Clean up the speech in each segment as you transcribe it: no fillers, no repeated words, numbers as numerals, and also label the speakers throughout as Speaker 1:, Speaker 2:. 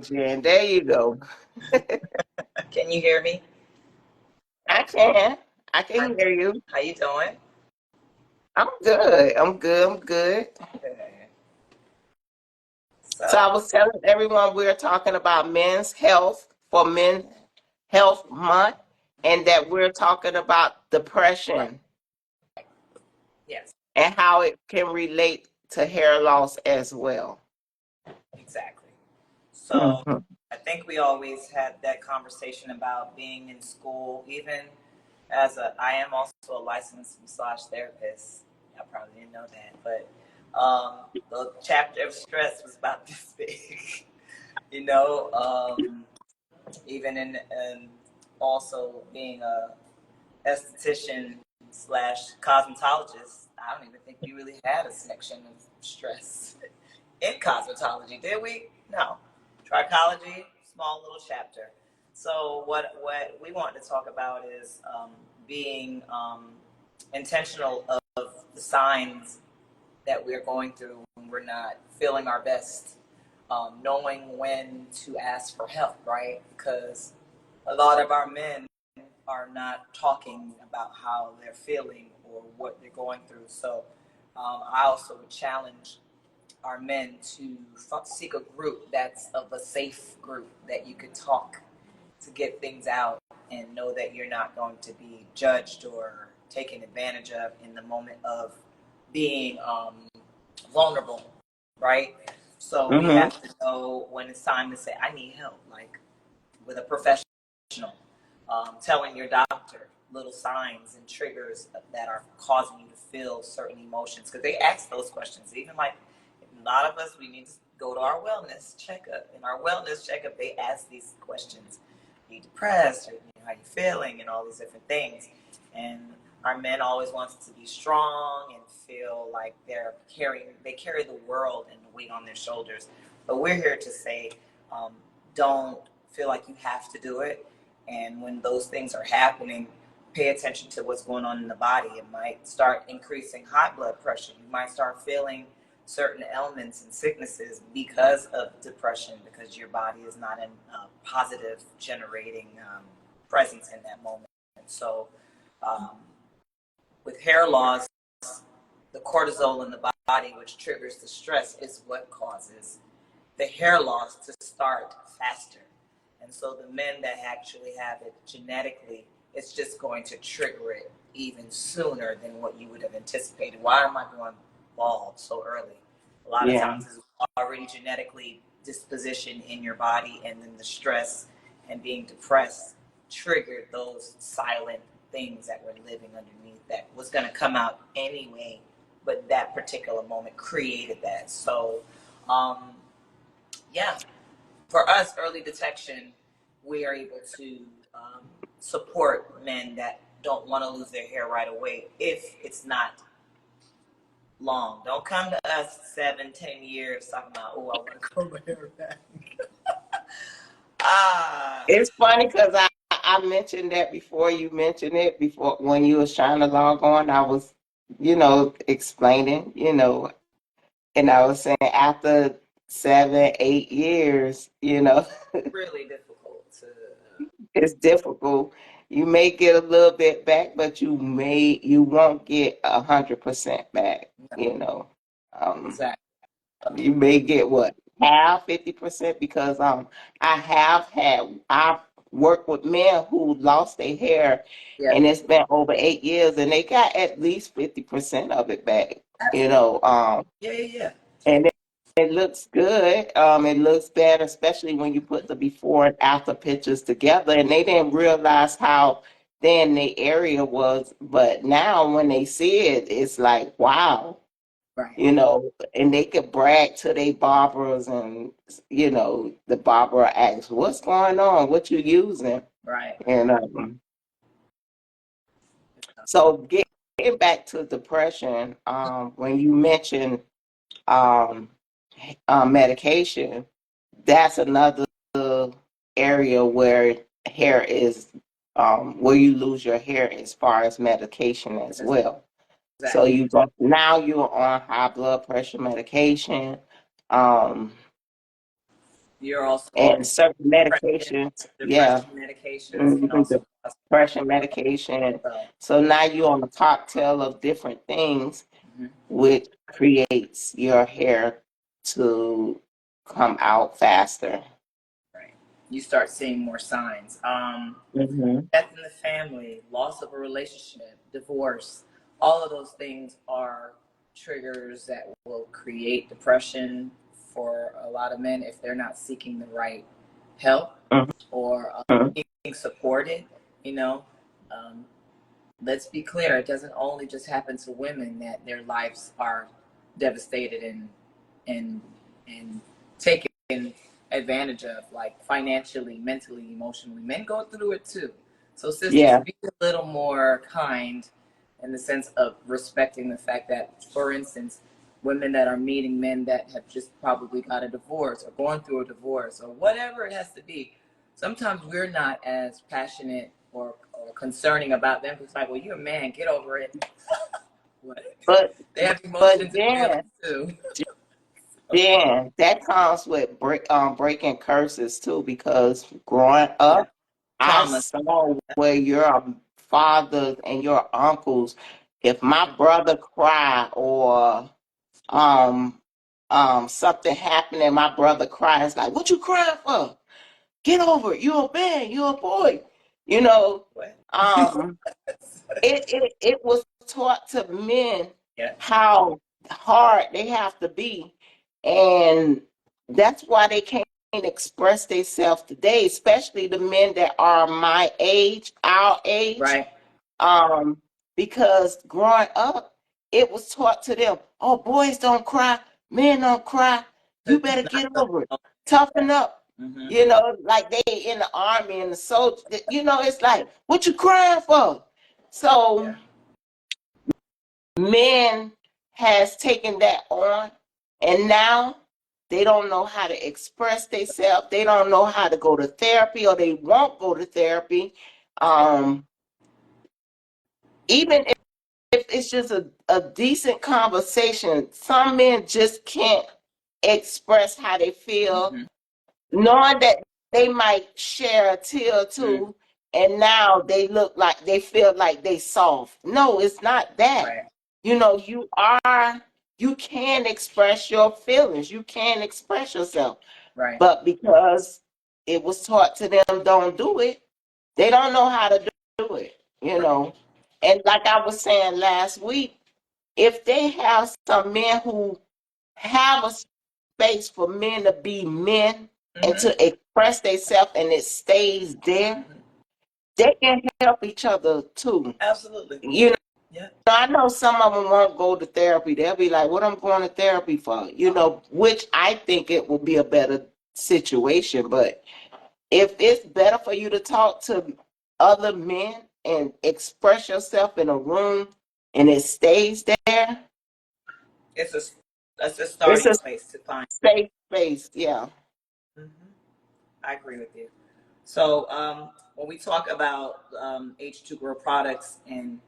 Speaker 1: Jen. There you go.
Speaker 2: Can you hear me?
Speaker 1: I can. I
Speaker 2: Hi,
Speaker 1: can hear you.
Speaker 2: how you doing?
Speaker 1: I'm good. I'm good. I'm good.
Speaker 2: Good.
Speaker 1: So
Speaker 2: So,
Speaker 1: I was telling everyone we're talking about men's health for Men Health Month, and that we're talking about
Speaker 2: right,
Speaker 1: depression
Speaker 2: yes,
Speaker 1: and how it can relate to hair loss as well.
Speaker 2: exactly. So,
Speaker 1: Hmm.
Speaker 2: I think we always had that conversation about being in school, even I am also a licensed massage therapist. I probably didn't know that, but the chapter of stress was about this big, you know, even in also being a esthetician slash cosmetologist, I don't even think we really had a section of stress in cosmetology, did we? No. Trichology, small little chapter. So what we want to talk about is being intentional of the signs that we're going through when we're not feeling our best, knowing when to ask for help, right? Because a lot of our men are not talking about how they're feeling or what they're going through. So I also would challenge our men to seek a group that's of a safe group that you could talk to get things out and know that you're not going to be judged or taken advantage of in the moment of being vulnerable, right? So we
Speaker 1: Hmm.
Speaker 2: have to know when it's time to say, I need help, like with a professional, telling your doctor little signs and triggers that are causing you to feel certain emotions. Because they ask those questions. Even like a lot of us, we need to go to our wellness checkup. In our wellness checkup, they ask these questions. Are you depressed? Or how are you feeling? And all these different things. And our men always want us to be strong and feel like they carry the world and the weight on their shoulders. But we're here to say, um, don't feel like you have to do it. And when those things are happening, pay attention to what's going on in the body. It might start increasing high blood pressure. You might start feeling certain ailments and sicknesses because of depression, because your body is not in positive generating presence in that moment. And so, um, with hair loss, the cortisol in the body, which triggers the stress, is what causes the hair loss to start faster. And so the men that actually have it genetically, it's just going to trigger it even sooner than what you would have anticipated. Why am I going bald so early? A lot of
Speaker 1: Yeah.
Speaker 2: times it's already genetically disposition in your body, and then the stress and being depressed triggered those silent things that were living underneath that was going to come out anyway, but that particular moment created that. So, um, yeah, for us, early detection, we are able to support men that don't want to lose their hair right away if it's not long. Don't come to us 7, 10 years talking about, oh, I want to grow my hair back. Ah,
Speaker 1: It's funny because I mentioned that before you mentioned it, before when you was trying to log on, I was, explaining, and I was saying after 7, 8 years,
Speaker 2: really difficult to.
Speaker 1: it's difficult. You may get a little bit back, but you won't get 100% back,
Speaker 2: No,
Speaker 1: you know. Um,
Speaker 2: exactly.
Speaker 1: you may get what, half, 50%, because I've worked with men who lost their hair
Speaker 2: Yeah,
Speaker 1: and it's been over 8 years and they got at least 50% of it back, you
Speaker 2: absolutely.
Speaker 1: know.
Speaker 2: Yeah, yeah, yeah.
Speaker 1: And it looks good. It looks better, especially when you put the before and after pictures together. And they didn't realize how thin the area was, but now when they see it, it's like, wow,
Speaker 2: Right,
Speaker 1: and they could brag to their barbers, and the barber asks, "What's going on? What you using?"
Speaker 2: right.
Speaker 1: And so getting back to depression, when you mentioned um, medication, that's another area where hair is where you lose your hair as far as medication as well. So
Speaker 2: Exactly.
Speaker 1: now you're on high blood pressure medication. Um,
Speaker 2: You're also
Speaker 1: and certain
Speaker 2: depression,
Speaker 1: medications. Yeah,
Speaker 2: depression medications can
Speaker 1: mhm,
Speaker 2: also cause
Speaker 1: depression medication.
Speaker 2: so.
Speaker 1: So now you're on a cocktail of different things,
Speaker 2: Mhm.
Speaker 1: which creates your hair to come out faster.
Speaker 2: Right. You start seeing more signs.
Speaker 1: Hmm.
Speaker 2: Death in the family, loss of a relationship, divorce, all of those things are triggers that will create depression for a lot of men if they're not seeking the right help or
Speaker 1: Hmm.
Speaker 2: being supported. You know, um, let's be clear, it doesn't only just happen to women that their lives are devastated and and taken advantage of, like financially, mentally, emotionally. Men go through it too. So sisters,
Speaker 1: Yeah.
Speaker 2: be a little more kind in the sense of respecting the fact that, for instance, women that are meeting men that have just probably got a divorce or going through a divorce or whatever it has to be, sometimes we're not as passionate or concerning about them. It's like, well, you're a man, get over it. What?
Speaker 1: But
Speaker 2: They have
Speaker 1: but
Speaker 2: emotions and
Speaker 1: then
Speaker 2: feelings too.
Speaker 1: then that comes with breaking curses too, because growing
Speaker 2: Yeah.
Speaker 1: up, I
Speaker 2: Traumas.
Speaker 1: saw where your fathers and your uncles, if my brother cry or um something happened and my brother cries, like, what you crying for? Get over it. You're a man. You're a boy. You know,
Speaker 2: What?
Speaker 1: um, it was taught to men
Speaker 2: Yeah.
Speaker 1: how hard they have to be, and that's why they can't express themselves today, especially the men that are my age, our age,
Speaker 2: Right.
Speaker 1: um, because growing up, it was taught to them, oh, boys don't cry, men don't cry, you better get over it, toughen up.
Speaker 2: Mm-hmm.
Speaker 1: You know, like they in the army and the soldier, you know, it's like, what you crying for? So
Speaker 2: Yeah.
Speaker 1: men has taken that on, and now they don't know how to express themselves. They don't know how to go to therapy, or they won't go to therapy. Um, even if it's just a decent conversation, some men just can't express how they feel,
Speaker 2: Mm-hmm.
Speaker 1: knowing that they might share a tear or
Speaker 2: Mm-hmm.
Speaker 1: two, and now they look like they feel like they soft. No, it's not that.
Speaker 2: Right.
Speaker 1: You know, you can express your feelings, you can express yourself,
Speaker 2: Right.
Speaker 1: but because it was taught to them, don't do it, they don't know how to do it, you
Speaker 2: Right.
Speaker 1: know. And like I was saying last week, if they have some men who have a space for men to be men and
Speaker 2: Mm-hmm.
Speaker 1: to express themselves and it stays there,
Speaker 2: Mm-hmm.
Speaker 1: they can help each other too.
Speaker 2: Absolutely.
Speaker 1: You know,
Speaker 2: Yeah.
Speaker 1: I know some of them won't go to therapy. They'll be like, what I'm going to therapy for? You know, which I think it will be a better situation. But if it's better for you to talk to other men and express yourself in a room and it stays there,
Speaker 2: It's a that's a
Speaker 1: it's
Speaker 2: starting
Speaker 1: a
Speaker 2: place to find.
Speaker 1: safe space. Yeah.
Speaker 2: Mm-hmm. I agree with you. So when we talk about H2 Grow products and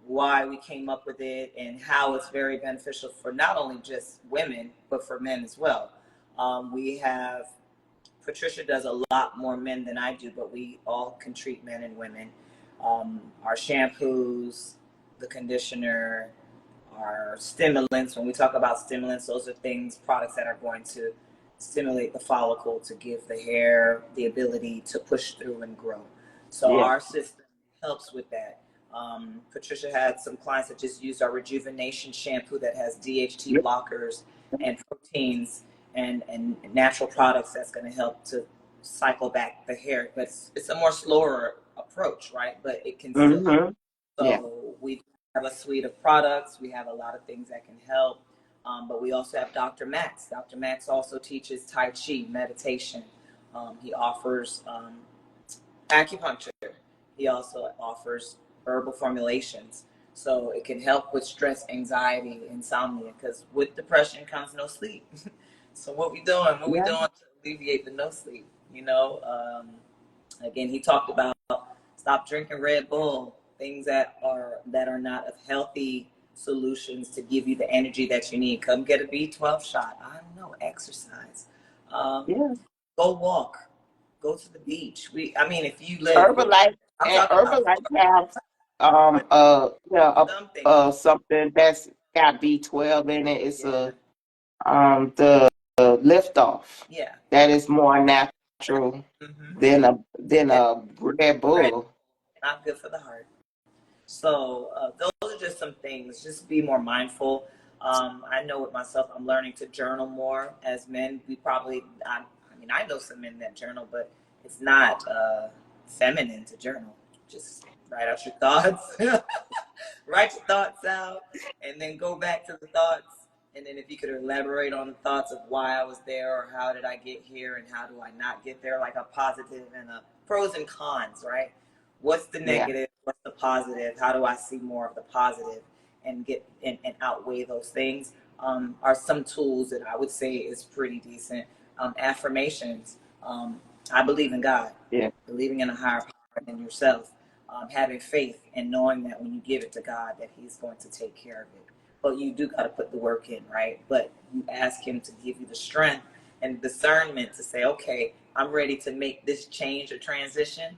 Speaker 2: why we came up with it and how it's very beneficial for not only just women but for men as well. We have PaTricia does a lot more men than I do, but we all can treat men and women. Our shampoos, the conditioner, our stimulants. When we talk about stimulants, those are things, products that are going to stimulate the follicle to give the hair the ability to push through and grow. So
Speaker 1: Yeah.
Speaker 2: our system helps with that. PaTricia had some clients that just used our rejuvenation shampoo that has DHT
Speaker 1: Yeah.
Speaker 2: blockers and proteins and natural products that's going to help to cycle back the hair. But it's a more slower approach, right? But it can still help.
Speaker 1: Mm-hmm. Yeah.
Speaker 2: So we have a suite of products. We have a lot of things that can help. But we also have Dr. Max. Dr. Max also teaches Tai Chi, meditation. He offers acupuncture. He also offers herbal formulations. So it can help with stress, anxiety, insomnia, because with depression comes no sleep. So what we doing? What we
Speaker 1: Yeah.
Speaker 2: doing to alleviate the no sleep? You know, again, he talked about stop drinking Red Bull, things that are not of healthy solutions to give you the energy that you need. Come get a B12 shot. I don't know, exercise. Um,
Speaker 1: Yeah.
Speaker 2: Go walk. Go to the beach. I mean, if you live,
Speaker 1: Herbalife
Speaker 2: I'm
Speaker 1: and
Speaker 2: talking about
Speaker 1: Herbalife have
Speaker 2: something.
Speaker 1: something that's got B12 in it. It's
Speaker 2: Yeah,
Speaker 1: the lift off
Speaker 2: yeah.
Speaker 1: that is more natural
Speaker 2: Mm-hmm.
Speaker 1: than
Speaker 2: Yeah,
Speaker 1: a Red
Speaker 2: right.
Speaker 1: Bull.
Speaker 2: Not good for the heart. So those are just some things. Just be more mindful. I know with myself, I'm learning to journal more. As men, we probably, I mean, I know some men that journal, but it's not feminine to journal. Just write out your thoughts, write your thoughts out, and then go back to the thoughts. And then if you could elaborate on the thoughts of why I was there or how did I get here and how do I not get there, like a positive and a pros and cons, right? What's the
Speaker 1: Yeah,
Speaker 2: negative? What's the positive? How do I see more of the positive and get and outweigh those things? Are some tools that I would say is pretty decent. Affirmations. I believe in God,
Speaker 1: yeah,
Speaker 2: believing in a higher power than yourself, having faith and knowing that when you give it to God, that He's going to take care of it. But you do got to put the work in, right? But you ask Him to give you the strength and discernment to say, okay, I'm ready to make this change or transition.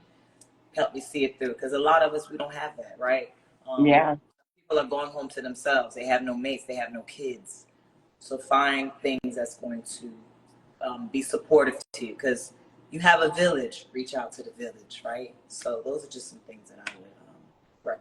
Speaker 2: Help me see it through, because a lot of us, we don't have that, right? um,
Speaker 1: yeah,
Speaker 2: People are going home to themselves. They have no mates, they have no kids. So find things that's going to be supportive to you, because you have a village. Reach out to the village, right? So those are just some things that I would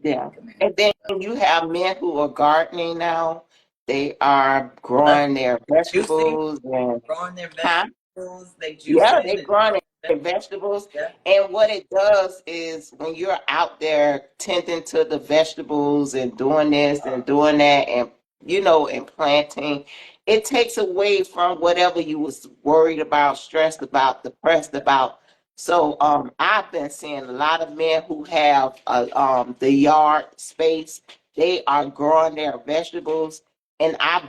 Speaker 1: yeah.
Speaker 2: recommend.
Speaker 1: And then
Speaker 2: So,
Speaker 1: you have men who are gardening now. They are
Speaker 2: uh,
Speaker 1: growing their
Speaker 2: juicing,
Speaker 1: vegetables and
Speaker 2: growing their
Speaker 1: huh?
Speaker 2: vegetables, they
Speaker 1: Yeah,
Speaker 2: juicing
Speaker 1: they
Speaker 2: and
Speaker 1: growing
Speaker 2: growing their
Speaker 1: their vegetables.
Speaker 2: vegetables.
Speaker 1: And what it does is when you're out there tending to the vegetables and doing this and doing that and and planting, it takes away from whatever you was worried about, stressed about, depressed about. So I've been seeing a lot of men who have the yard space. They are growing their vegetables, and I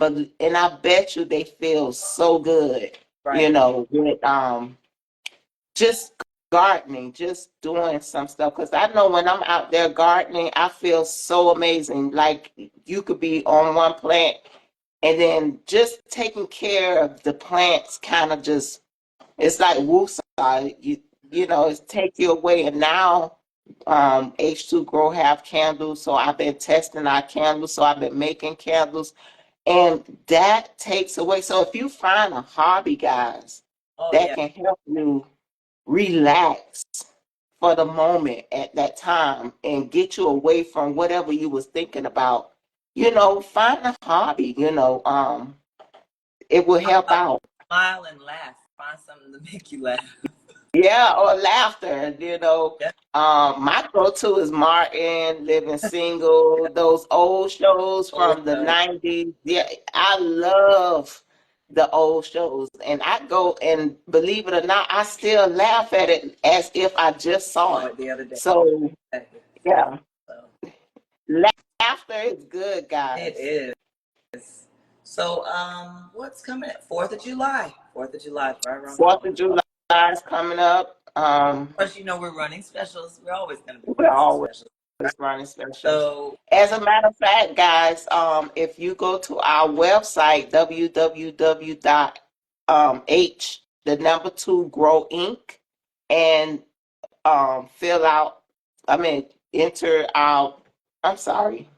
Speaker 1: bet you they feel so good,
Speaker 2: Right.
Speaker 1: with just gardening, just doing some stuff. Because I know when I'm out there gardening, I feel so amazing. Like you could be on one plant and then just taking care of the plants kind of just, it's like woosah. It's take you away. And now H2 Grow have candles. So I've been testing our candles. So I've been making candles. And that takes away. So if you find a hobby, guys,
Speaker 2: Oh
Speaker 1: that
Speaker 2: yeah.
Speaker 1: can help you relax for the moment at that time and get you away from whatever you was thinking about, find a hobby, it will help out.
Speaker 2: Smile and laugh. Find something to make you laugh.
Speaker 1: Yeah, or laughter.
Speaker 2: Yeah.
Speaker 1: My go-to is Martin, Living Single, those old shows
Speaker 2: Oh,
Speaker 1: from the 90s. Yeah, I love the old shows. And I go and believe it or not, I still laugh at it as if I just saw
Speaker 2: saw
Speaker 1: it.
Speaker 2: it the other day.
Speaker 1: So, yeah,
Speaker 2: So
Speaker 1: laughter is good, guys.
Speaker 2: it is. So what's coming up? 4th of July. 4th of July is right around the
Speaker 1: Fourth
Speaker 2: corner.
Speaker 1: of July is coming up.
Speaker 2: Of course, we're running specials. We're always going to be
Speaker 1: We're
Speaker 2: running some
Speaker 1: always
Speaker 2: specials.
Speaker 1: running specials.
Speaker 2: So,
Speaker 1: As a matter of fact, guys, if you go to our website, www.h, the number two, Grow Inc., and fill out, enter our, I'm sorry,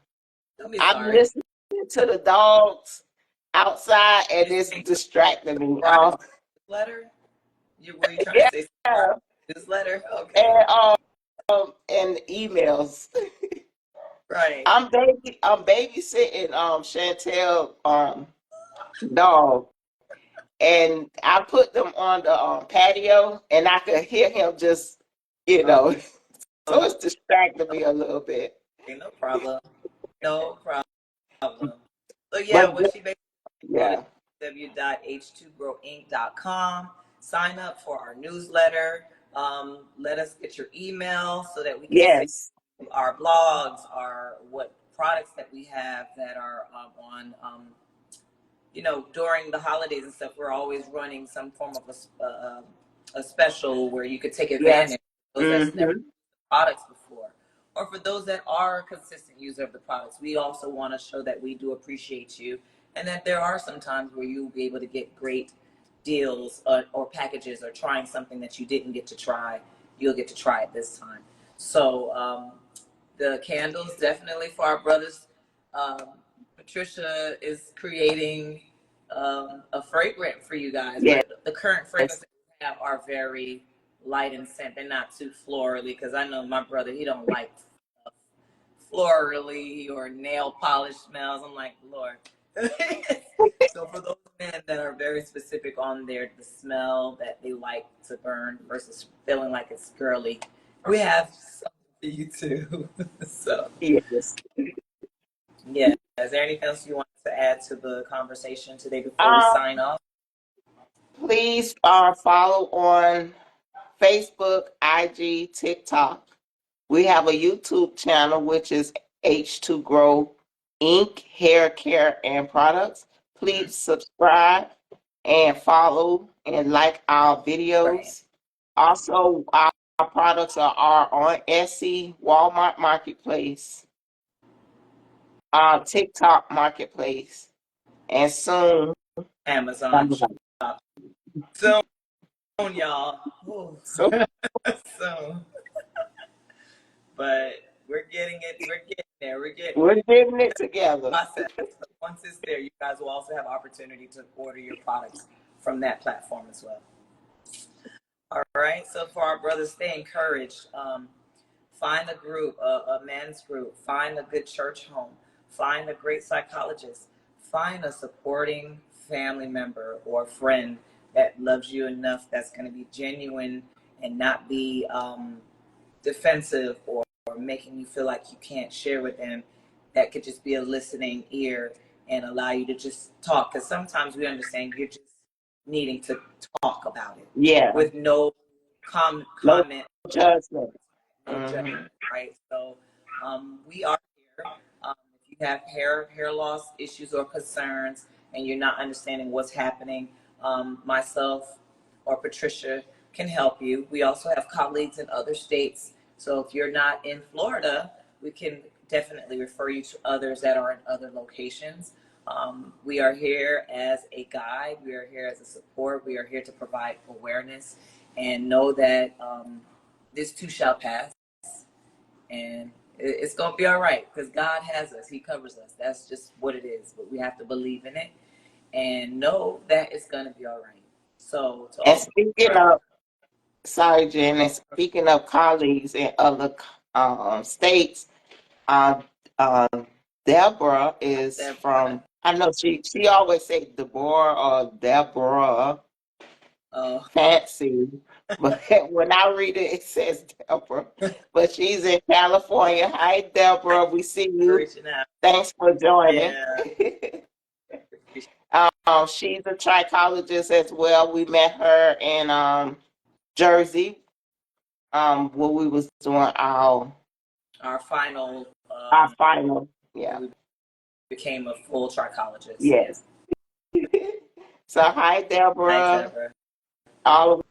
Speaker 2: don't be
Speaker 1: I'm
Speaker 2: sorry.
Speaker 1: listening to the dogs outside and
Speaker 2: You
Speaker 1: it's
Speaker 2: saying
Speaker 1: distracting me.
Speaker 2: subscribe newsletter? Were you trying to say subscribe
Speaker 1: Yeah,
Speaker 2: newsletter? Okay.
Speaker 1: and and emails.
Speaker 2: Right.
Speaker 1: I'm babysitting Chantel dog, and I put them on the patio, and I could hear him just you
Speaker 2: Oh,
Speaker 1: know, so
Speaker 2: okay.
Speaker 1: it's distracting me a little bit.
Speaker 2: No problem. No problem. So yeah,
Speaker 1: But
Speaker 2: what she basically go to
Speaker 1: yeah,
Speaker 2: www.h2growinc.com. Sign up for our newsletter. Let us get your email so that we can send
Speaker 1: yes,
Speaker 2: you our blogs, our what products that we have that are on. During the holidays and stuff, we're always running some form of a special where you could take
Speaker 1: yes,
Speaker 2: advantage of those that's never
Speaker 1: mm-hmm,
Speaker 2: used the products before. Or for those that are a consistent user of the products, we also want to show that we do appreciate you and that there are some times where you'll be able to get great deals or packages or trying something that you didn't get to try, you'll get to try it this time. So the candles definitely for our brothers. Patricia is creating a fragrant for you guys,
Speaker 1: Yes.
Speaker 2: but the current fragrances we have are very light in scent. They're not too florally, because I know my brother, he don't like florally or nail polish smells. I'm like, Lord. So for those men that are very specific on the smell that they like to burn versus feeling like it's girly, we have something for you too. So
Speaker 1: Yes.
Speaker 2: yeah. Is there anything else you want to add to the conversation today before we
Speaker 1: Um,
Speaker 2: sign off?
Speaker 1: Please follow on Facebook, IG, TikTok. We have a YouTube channel, which is H2 Grow Inc. Hair Care and Products. Please subscribe and follow and like our
Speaker 2: Right.
Speaker 1: videos. Also, our products are on Etsy, Walmart Marketplace, TikTok Marketplace, and soon
Speaker 2: Amazon
Speaker 1: Amazon.
Speaker 2: shop. Soon, y'all. Ooh.
Speaker 1: So
Speaker 2: Soon. But we're getting it. We're getting there. We're getting
Speaker 1: we're getting it together.
Speaker 2: process. So once it's there, you guys will also have opportunity to order your products from that platform as well. All right. So for our brothers, stay encouraged. Find a group, a men's group. Find a good church home. Find a great psychologist. Find a supporting family member or friend that loves you enough, that's going to be genuine and not be defensive or making you feel like you can't share with them. That could just be a listening ear and allow you to just talk. Because sometimes we understand you're just needing to talk about it
Speaker 1: Yeah,
Speaker 2: with no
Speaker 1: no
Speaker 2: comment,
Speaker 1: judgment.
Speaker 2: no judgment,
Speaker 1: Hmm.
Speaker 2: right? So we are here. If you have hair loss issues or concerns and you're not understanding what's happening, myself or Patricia can help you. We also have colleagues in other states. So if you're not in Florida, we can definitely refer you to others that are in other locations. We are here as a guide. We are here as a support. We are here to provide awareness and know that this too shall pass, and it's going to be all right, because God has us. He covers us. That's just what it is. But we have to believe in it and know that it's going to be all right. So to
Speaker 1: And
Speaker 2: all
Speaker 1: speaking
Speaker 2: our
Speaker 1: of, sorry, Jen, and speaking of colleagues in other states, uh, uh, Deborah is
Speaker 2: Deborah,
Speaker 1: from, I know she always say Deborah or Deborah
Speaker 2: oh,
Speaker 1: Fancy, but when I read it, it says Deborah. But she's in California. Hi, Deborah. We see you.
Speaker 2: reaching out.
Speaker 1: Thanks for joining.
Speaker 2: Yeah.
Speaker 1: She's a trichologist as well. We met her in Jersey when we was doing
Speaker 2: Our final,
Speaker 1: our final.
Speaker 2: when
Speaker 1: Yeah.
Speaker 2: we became a full trichologist. Yeah.
Speaker 1: Yes. So hi,
Speaker 2: Hi,
Speaker 1: Deborah.
Speaker 2: Deborah.
Speaker 1: All the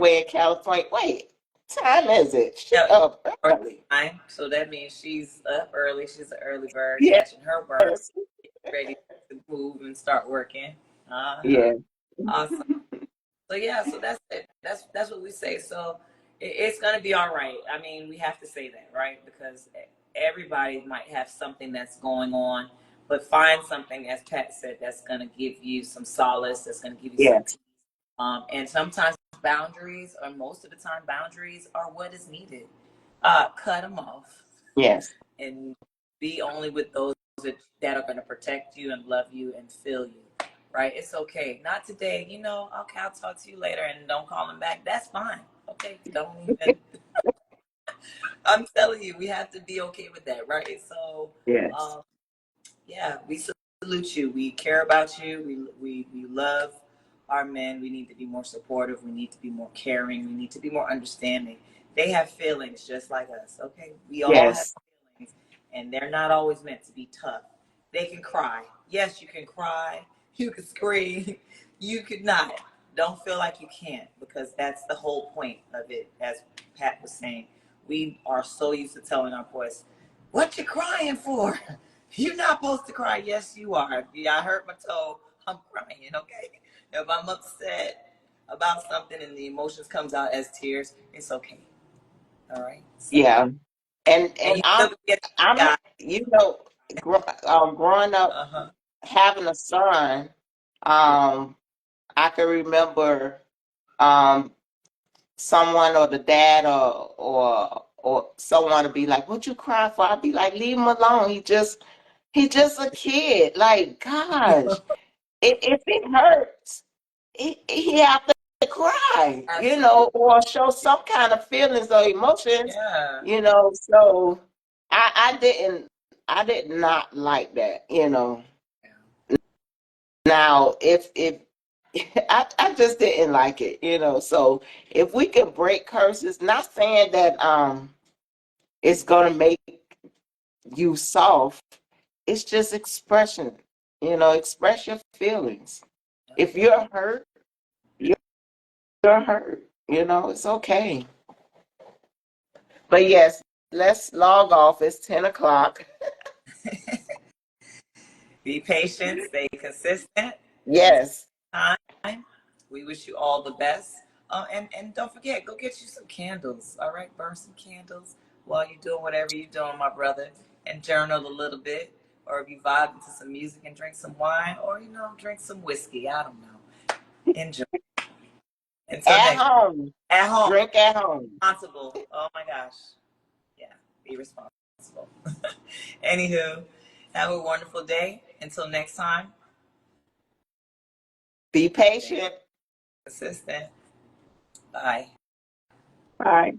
Speaker 1: way in California. Wait, time is it? She
Speaker 2: Yeah,
Speaker 1: up
Speaker 2: or
Speaker 1: early.
Speaker 2: time. So that means she's up early. She's an early bird,
Speaker 1: Yes.
Speaker 2: catching her work, ready to move and start working. Uh-huh.
Speaker 1: Yeah.
Speaker 2: Awesome. So yeah, so that's it. That's what we say. So it's gonna be all right. I mean, we have to say that, right? Because everybody might have something that's going on, but find something, as Pat said, that's gonna give you some solace. That's gonna give you some
Speaker 1: Yes.
Speaker 2: peace. And sometimes boundaries, or most of the time, boundaries are what is needed. Cut them off
Speaker 1: Yes.
Speaker 2: and be only with those that are going to protect you and love you and feel you. Right? It's okay. Not today. Okay, I'll talk to you later, and don't call them back. That's fine. Okay, don't even. I'm telling you, we have to be okay with that, right? So,
Speaker 1: Yes.
Speaker 2: um, yeah, we salute you. We care about you. We love our men. We need to be more supportive. We need to be more caring. We need to be more understanding. They have feelings just like us. Okay, we all have
Speaker 1: Yes.
Speaker 2: feelings, and they're not always meant to be tough. They can cry. Yes, you can cry. You can scream. You could not. Don't feel like you can't, because that's the whole point of it. As Pat was saying, we are so used to telling our boys, "What you crying for?" You're not supposed to cry. Yes, you are. Yeah, I hurt my toe. I'm crying. Okay. If I'm upset about something and the emotions comes out as tears, it's okay. All right. So,
Speaker 1: Yeah,
Speaker 2: and
Speaker 1: and
Speaker 2: you still get the
Speaker 1: I'm
Speaker 2: guy.
Speaker 1: you know growing up
Speaker 2: Uh-huh.
Speaker 1: having a son,
Speaker 2: Yeah.
Speaker 1: I can remember um someone or the dad or someone to be like, "What you crying for?" I'd be like, "Leave him alone. He just a kid. Like, gosh, if it hurts, he have to cry,
Speaker 2: Absolutely.
Speaker 1: or show some kind of feelings or emotions,
Speaker 2: Yeah.
Speaker 1: So I did not like that. Now, if I just didn't like it. So if we can break curses, not saying that it's gonna make you soft. It's just expression. Express your feelings. If you're hurt, you're hurt. It's okay. But yes, let's log off. It's 10 o'clock.
Speaker 2: Be patient, stay consistent. And
Speaker 1: Yes.
Speaker 2: time, we wish you all the best. And don't forget, go get you some candles. All right, burn some candles while you're doing whatever you're doing, my brother, and journal a little bit. Or if you vibe into some music and drink some wine, or drink some whiskey. I don't know. Enjoy. Until
Speaker 1: At
Speaker 2: next,
Speaker 1: home.
Speaker 2: at home,
Speaker 1: Drink at home.
Speaker 2: responsible. Oh my gosh, yeah, be responsible. Anywho, have a wonderful day. Until next time,
Speaker 1: Be
Speaker 2: stay
Speaker 1: patient.
Speaker 2: consistent. Bye.
Speaker 1: Bye.